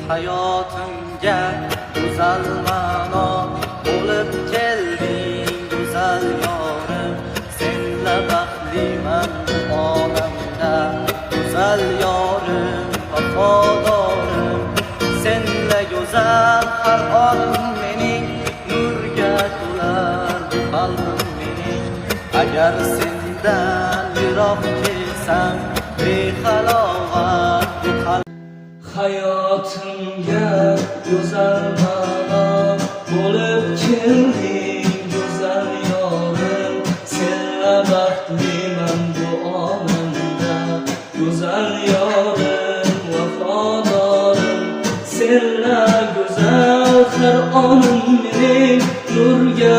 hayotimga go'zal ma'no bo'lib kelding go'zal yorim. Senla baxtliman bu olamda go'zal yorim, vafodorim. Senla go'zal har onim mening, nurga to'lar bu qalbim mening. Agar sendan yiroq kelsam behalovat bu qalb. Hayotimga go'zal ma'no bo'lib kelding go'zal yorim. Senla baxtliman bu olamda go'zal yorim, vafodorim. Senla go'zal har onim mening, nurga